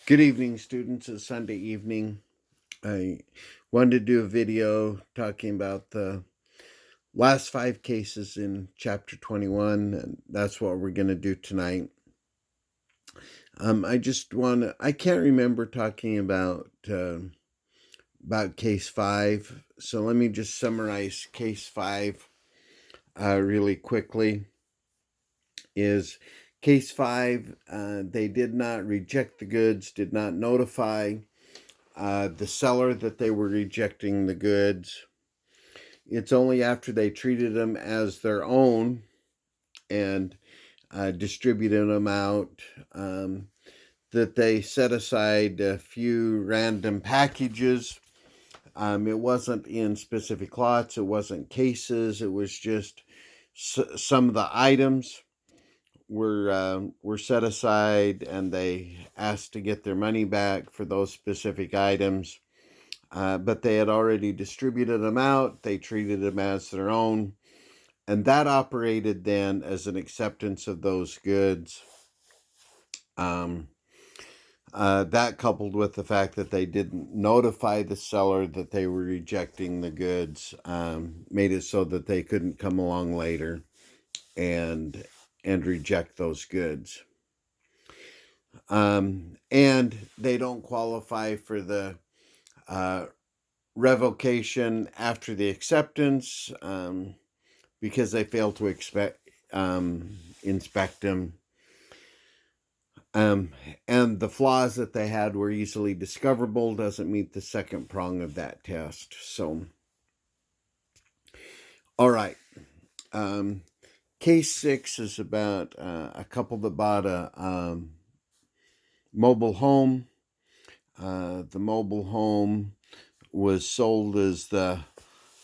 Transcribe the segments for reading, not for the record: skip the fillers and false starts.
Good evening, students. It's Sunday evening. I wanted to do a video talking about the last 5 cases in chapter 21, and that's what we're going to do tonight. I can't remember talking about case 5, so let me just summarize case 5 really quickly. Is case 5, they did not reject the goods, did not notify the seller that they were rejecting the goods. It's only after they treated them as their own and distributed them out that they set aside a few random packages. It wasn't in specific lots, it wasn't cases, it was just some of the items were set aside, and they asked to get their money back for those specific items. But they had already distributed them out. They treated them as their own. And that operated then as an acceptance of those goods. That coupled with the fact that they didn't notify the seller that they were rejecting the goods made it so that they couldn't come along later and reject those goods. And they don't qualify for the revocation after the acceptance because they failed to inspect them. And the flaws that they had were easily discoverable, doesn't meet the second prong of that test. So, all right. Case 6 is about a couple that bought a mobile home. The mobile home was sold as the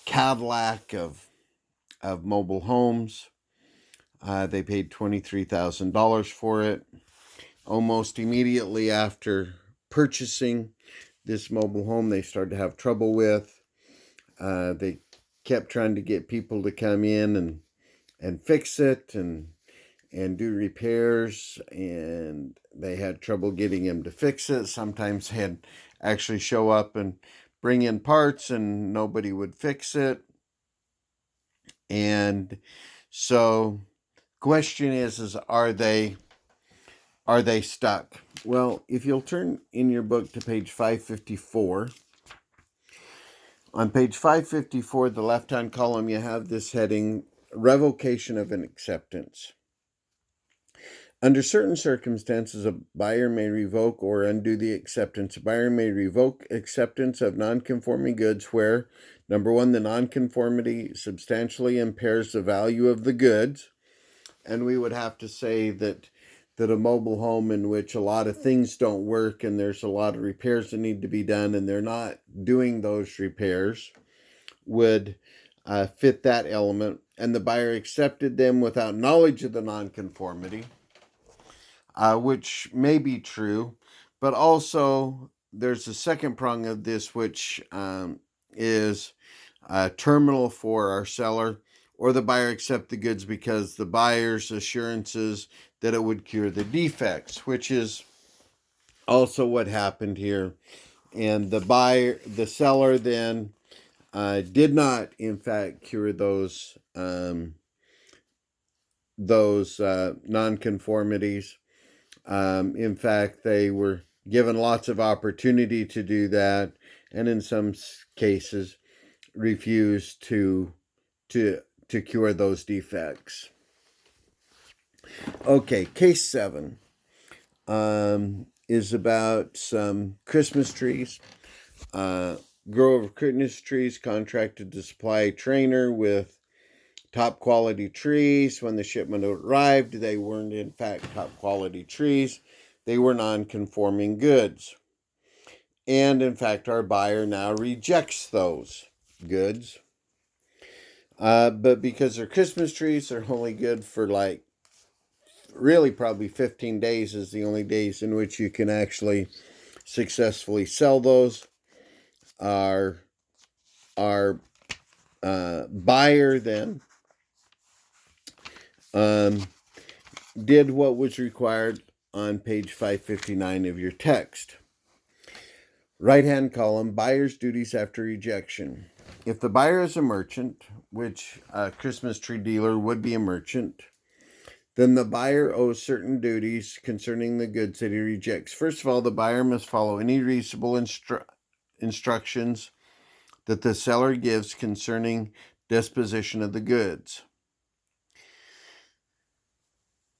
Cadillac of mobile homes. They paid $23,000 for it. Almost immediately after purchasing this mobile home, they started to have trouble with. They kept trying to get people to come in and fix it and do repairs, and they had trouble getting them to fix it. Sometimes had actually show up and bring in parts, and nobody would fix it. And so, question is are they stuck? Well, if you'll turn in your book to page 554, on page 554, the left-hand column, you have this heading, Revocation of an Acceptance. Under certain circumstances, a buyer may revoke or undo the acceptance. A buyer may revoke acceptance of nonconforming goods where, number one, the nonconformity substantially impairs the value of the goods. And we would have to say that a mobile home in which a lot of things don't work and there's a lot of repairs that need to be done and they're not doing those repairs would fit that element. And the buyer accepted them without knowledge of the nonconformity, which may be true, but also there's a second prong of this, which is terminal for our seller, or the buyer accept the goods because the buyer's assurances that it would cure the defects, which is also what happened here. And the seller then did not, in fact, cure those nonconformities. In fact, they were given lots of opportunity to do that, and in some cases refused to cure those defects. Okay, case 7 is about some Christmas trees. Grower of Christmas trees contracted to supply a trainer with top quality trees. When the shipment arrived, they weren't in fact top quality trees. They were non-conforming goods. And in fact, our buyer now rejects those goods. But because they're Christmas trees, they're only good for really probably 15 days is the only days in which you can actually successfully sell those. Our buyer then did what was required on page 559 of your text. Right-hand column, buyer's duties after rejection. If the buyer is a merchant, which a Christmas tree dealer would be a merchant, then the buyer owes certain duties concerning the goods that he rejects. First of all, the buyer must follow any reasonable instructions that the seller gives concerning disposition of the goods.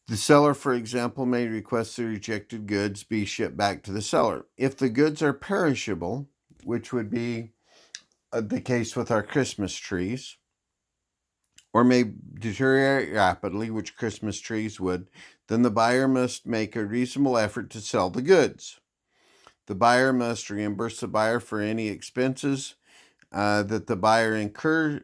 The seller, for example, may request the rejected goods be shipped back to the seller. If the goods are perishable, which would be the case with our Christmas trees, or may deteriorate rapidly, which Christmas trees would, then the buyer must make a reasonable effort to sell the goods. The buyer must reimburse the buyer for any expenses that the buyer incurred.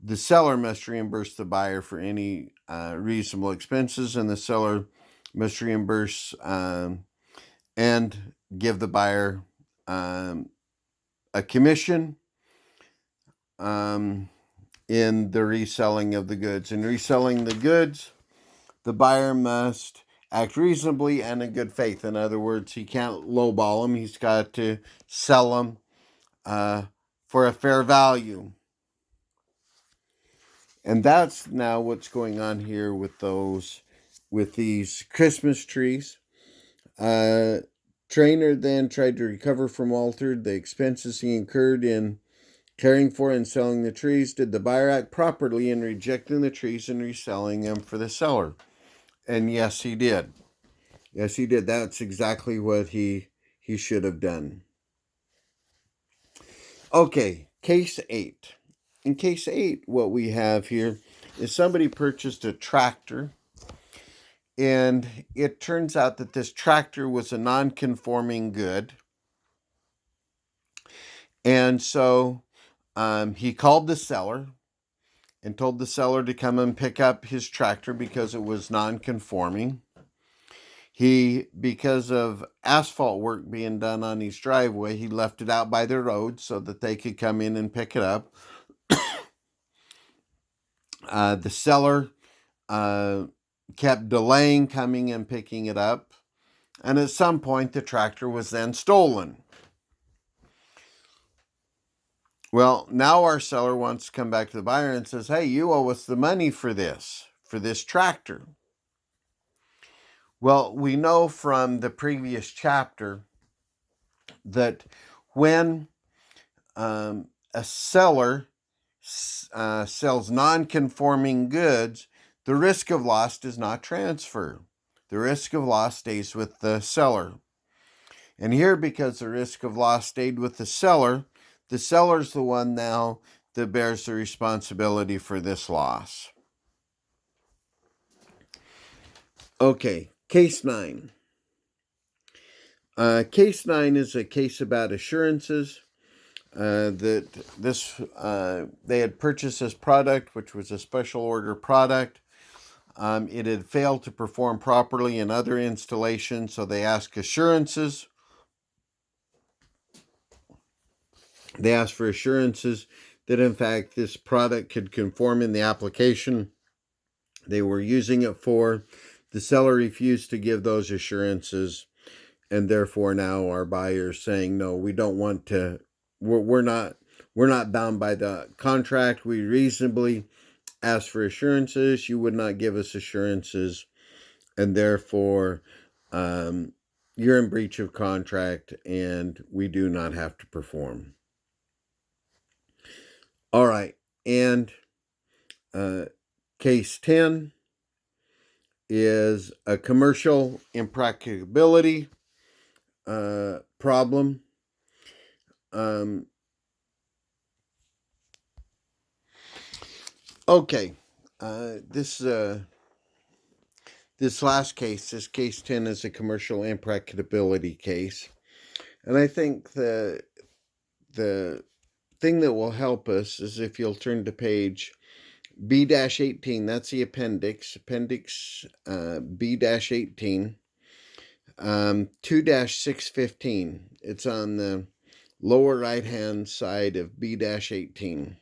The seller must reimburse the buyer for any reasonable expenses, and the seller must reimburse and give the buyer a commission in the reselling of the goods. In reselling the goods, the buyer must act reasonably and in good faith. In other words, he can't lowball them. He's got to sell them for a fair value. And that's now what's going on here with these Christmas trees. Trainer then tried to recover from Walter the expenses he incurred in caring for and selling the trees. Did the buyer act properly in rejecting the trees and reselling them for the seller? And yes, he did. Yes, he did. That's exactly what he should have done. Okay, case 8. In case 8, what we have here is somebody purchased a tractor, and it turns out that this tractor was a non-conforming good. And so he called the seller and told the seller to come and pick up his tractor because it was non-conforming. Because of asphalt work being done on his driveway, he left it out by the road so that they could come in and pick it up. The seller kept delaying coming and picking it up, and at some point the tractor was then stolen. Well, now our seller wants to come back to the buyer and says, hey, you owe us the money for this tractor. Well, we know from the previous chapter that when a seller sells non-conforming goods, the risk of loss does not transfer. The risk of loss stays with the seller. And here, because the risk of loss stayed with the seller's the one now that bears the responsibility for this loss. Okay, case 9. Case 9 is a case about assurances. They had purchased this product, which was a special order product. It had failed to perform properly in other installations, so they asked assurances. They asked for assurances that, in fact, this product could conform in the application they were using it for. The seller refused to give those assurances, and therefore now our buyer's saying, no, we don't want to. We're not bound by the contract. We reasonably asked for assurances. You would not give us assurances, and therefore you're in breach of contract, and we do not have to perform. All right, and case 10 is a commercial impracticability problem. Okay, this last case, this case 10, is a commercial impracticability case, and I think the thing that will help us is if you'll turn to page B-18. That's the appendix B-18, 2-615. It's on the lower right hand side of B-18.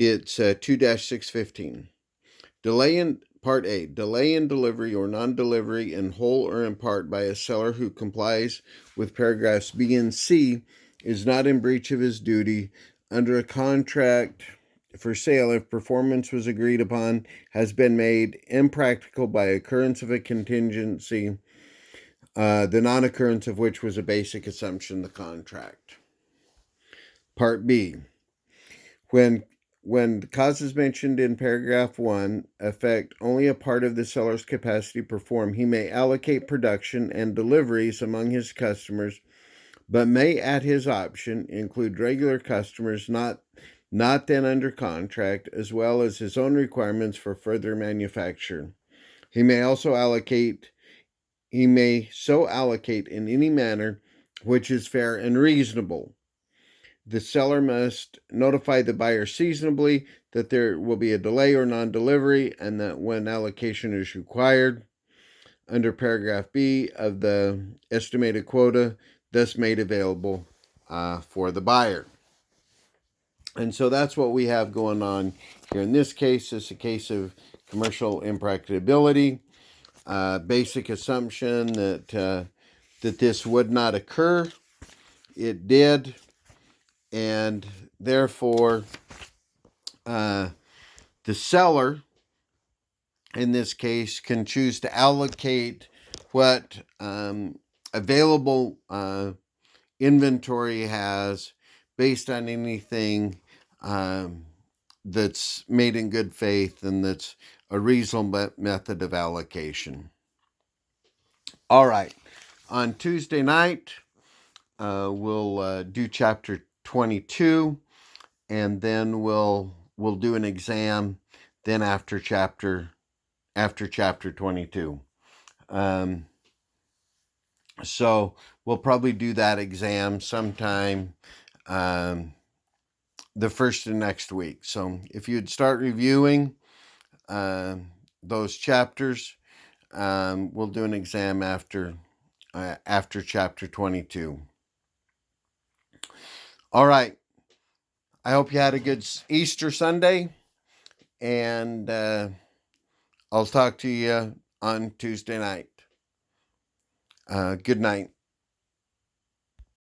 It's 2-615. Delay in Part A. Delay in delivery or non-delivery in whole or in part by a seller who complies with paragraphs B and C is not in breach of his duty under a contract for sale if performance was agreed upon, has been made impractical by occurrence of a contingency, the non-occurrence of which was a basic assumption of the contract. Part B. When the causes mentioned in paragraph 1 affect only a part of the seller's capacity to perform, he may allocate production and deliveries among his customers, but may, at his option, include regular customers not then under contract, as well as his own requirements for further manufacture. He may so allocate in any manner which is fair and reasonable. The seller must notify the buyer seasonably that there will be a delay or non-delivery and that when allocation is required under paragraph B of the estimated quota thus made available for the buyer. And so that's what we have going on here. In this case, it's a case of commercial impracticability, basic assumption that this would not occur. It did. And therefore, the seller, in this case, can choose to allocate what available inventory has based on anything that's made in good faith and that's a reasonable method of allocation. All right. On Tuesday night, we'll do chapter 22, and then we'll do an exam then after chapter 22. So we'll probably do that exam sometime the first of next week. So if you'd start reviewing those chapters, we'll do an exam after chapter 22. All right. I hope you had a good Easter Sunday, and I'll talk to you on Tuesday night. Good night.